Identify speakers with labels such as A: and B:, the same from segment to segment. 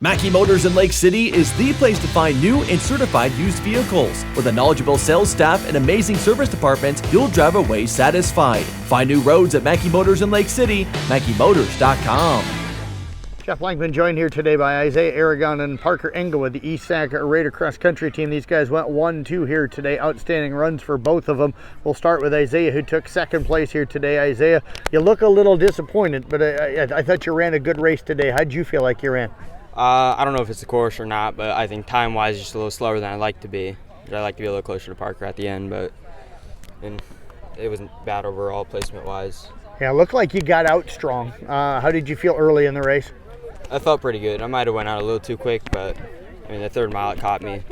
A: Mackey Motors in Lake City is the place to find new and certified used vehicles. With a knowledgeable sales staff and amazing service departments, you'll drive away satisfied. Find new roads at Mackey Motors in Lake City, MackeyMotors.com.
B: Jeff Lankman joined here today by Isaiah Aragon and Parker Engel with the East Sac Raider cross country team. These guys went 1-2 here today. Outstanding runs for both of them. We'll start with Isaiah, who took second place here today. Isaiah, you look a little disappointed, but I thought you ran a good race today. How'd you feel like you ran?
C: I don't know if it's the course or not, but I think time-wise just a little slower than I'd like to be. I'd like to be a little closer to Parker at the end, but it wasn't bad overall placement-wise.
B: Yeah, it looked like you got out strong. How did you feel early in the race?
C: I felt pretty good. I might have went out a little too quick, but I mean the third mile it caught me,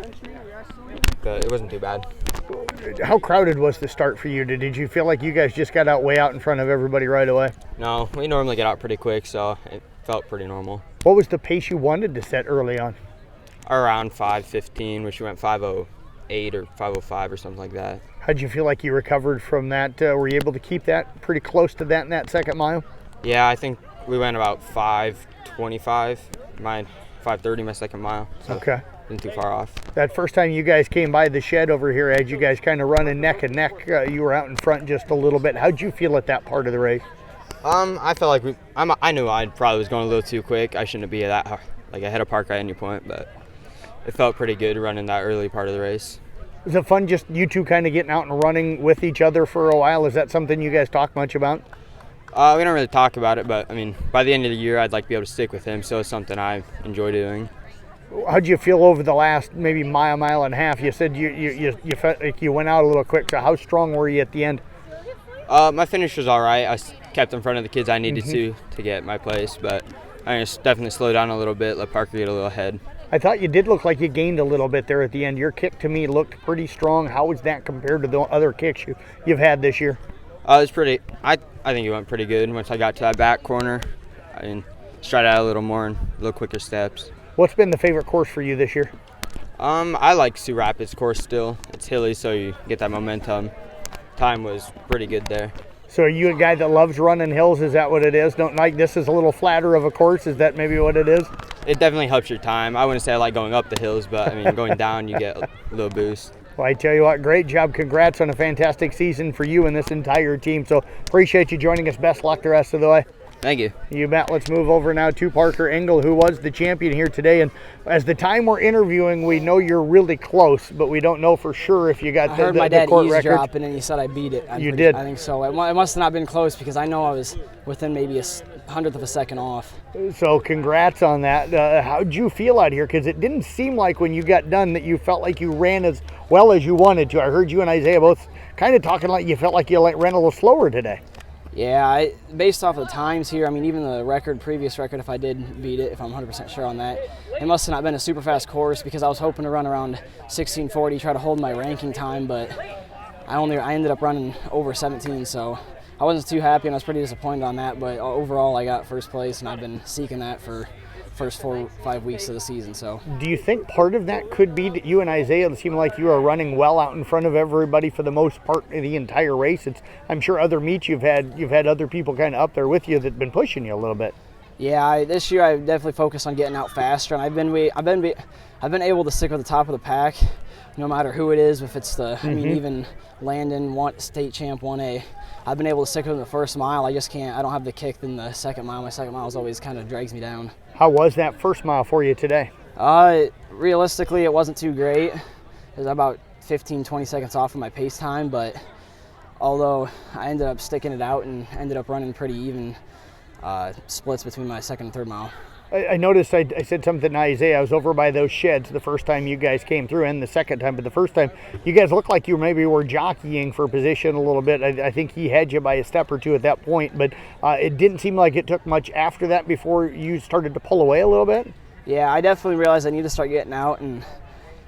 C: but it wasn't too bad.
B: How crowded was the start for you? Did you feel like you guys just got out way out in front of everybody right away?
C: No, we normally get out pretty quick, so it felt pretty normal.
B: What was the pace you wanted to set early on?
C: Around 5:15, which we went 5:08 or 5:05 or something like that.
B: How'd you feel like you recovered from that? Were you able to keep that pretty close to that in that second mile?
C: Yeah, I think we went about 5:25, 5:30 my second mile. So
B: okay.
C: Wasn't too far off. That
B: first time you guys came by the shed over here, as you guys kind of running neck and neck, you were out in front just a little bit. How'd you feel at that part of the race?
C: I felt like I knew I probably was going a little too quick. I shouldn't be that ahead of Parker at any point, but it felt pretty good running that early part of the race.
B: Was it fun just you two kind of getting out and running with each other for a while? Is that something you guys talk much about?
C: We don't really talk about it, but I mean, by the end of the year, I'd like to be able to stick with him, so it's something I enjoy doing.
B: How'd you feel over the last maybe mile and a half? You said you felt like you went out a little quick, so how strong were you at the end?
C: My finish was all right. I kept in front of the kids I needed to get my place, but I just definitely slowed down a little bit, let Parker get a little ahead.
B: I thought you did look like you gained a little bit there at the end. Your kick to me looked pretty strong. How was that compared to the other kicks you've had this year?
C: It was pretty. I think it went pretty good. Once I got to that back corner, I tried out a little more and a little quicker steps.
B: What's been the favorite course for you this year?
C: I like Sioux Rapids course still. It's hilly, so you get that momentum. Time was pretty good there.
B: So are you a guy that loves running hills? Is that what it is? Don't like this is a little flatter of a course? Is that maybe what it is?
C: It definitely helps your time. I wouldn't say I like going up the hills, but I mean going down you get a little boost.
B: Well, I tell you what, great job. Congrats on a fantastic season for you and this entire team. So appreciate you joining us. Best luck the rest of the way.
C: Thank you.
B: You bet. Let's move over now to Parker Engel, who was the champion here today. And as the time we're interviewing, we know you're really close, but we don't know for sure if you got
D: I heard my dad eavesdropping and he said I beat it.
B: You did?
D: I think so. It must have not been close because I know I was within maybe a hundredth of a second off.
B: So congrats on that. How'd you feel out here? Because it didn't seem like when you got done that you felt like you ran as well as you wanted to. I heard you and Isaiah both kind of talking like you felt like you ran a little slower today.
D: Yeah, based off of the times here, I mean, even the previous record, if I did beat it, if I'm 100% sure on that, it must have not been a super fast course because I was hoping to run around 16:40, try to hold my ranking time, but I ended up running over 17, so I wasn't too happy and I was pretty disappointed on that, but overall I got first place and I've been seeking that for first 4 or 5 weeks of the season. So
B: do you think part of that could be that you and Isaiah seem like you are running well out in front of everybody for the most part of the entire race? I'm sure other meets you've had other people kind of up there with you that've been pushing you a little bit.
D: Yeah, this year I definitely focused on getting out faster, and I've been able to stick with the top of the pack, no matter who it is. If it's the I mean, even Landon, state champ 1A, I've been able to stick with him the first mile. I just can't. I don't have the kick in the second mile. My second mile always kind of drags me down.
B: How was that first mile for you today?
D: Realistically, it wasn't too great. It was about 15-20 seconds off of my pace time, but although I ended up sticking it out and ended up running pretty even splits between my second and third mile.
B: I noticed I said something to Isaiah. I was over by those sheds the first time you guys came through and the second time, but the first time you guys looked like you maybe were jockeying for position a little bit. I think he had you by a step or two at that point, but it didn't seem like it took much after that before you started to pull away a little bit.
D: Yeah, I definitely realized I need to start getting out, and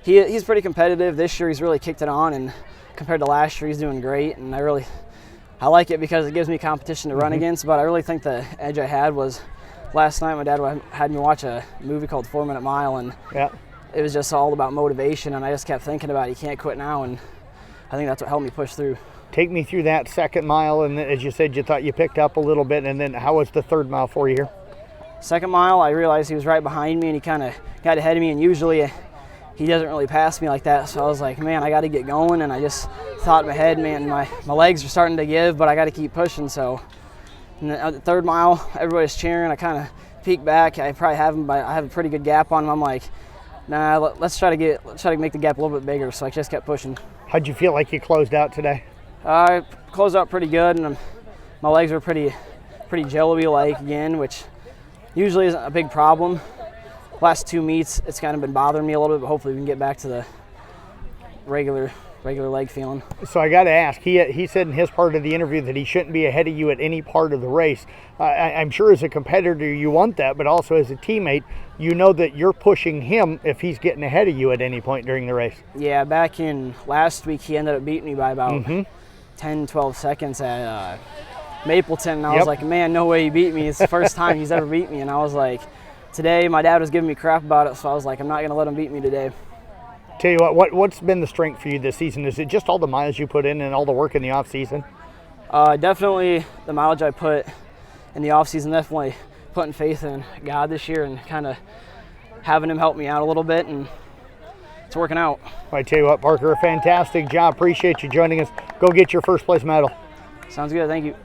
D: he's pretty competitive. This year he's really kicked it on, and compared to last year he's doing great, and I like it because it gives me competition to run against, but I really think the edge I had was last night my dad had me watch a movie called 4 Minute Mile, and it was just all about motivation, and I just kept thinking about you can't quit now, and I think that's what helped me push through.
B: Take me through that second mile, and as you said, you thought you picked up a little bit, and then how was the third mile for you here?
D: Second mile, I realized he was right behind me, and he kind of got ahead of me, and usually he doesn't really pass me like that. So I was like, man, I got to get going, and I just thought in my head, man, my legs are starting to give, but I got to keep pushing. So at the third mile, everybody's cheering. I kind of peek back. I probably have him, but I have a pretty good gap on him. I'm like, nah, let's try to make the gap a little bit bigger. So I just kept pushing.
B: How'd you feel like you closed out today?
D: I closed out pretty good, and my legs were pretty jello-y like again, which usually isn't a big problem. Last 2 meets, it's kind of been bothering me a little bit, but hopefully we can get back to the regular leg feeling.
B: So I got to ask, he said in his part of the interview that he shouldn't be ahead of you at any part of the race. I'm sure as a competitor you want that, but also as a teammate, you know that you're pushing him if he's getting ahead of you at any point during the race.
D: Yeah, back in last week, he ended up beating me by about 10, 12 seconds at Mapleton, and I was like, man, no way he beat me. It's the first time he's ever beat me, and I was like, today my dad was giving me crap about it, so I was like, I'm not going to let him beat me today.
B: Tell you what's been the strength for you this season? Is it just all the miles you put in and all the work in the off season?
D: Definitely the mileage I put in the off season, definitely putting faith in God this year and kind of having him help me out a little bit, and it's working out.
B: I tell you what, Parker, a fantastic job. Appreciate you joining us. Go get your first place medal.
D: Sounds good. Thank you.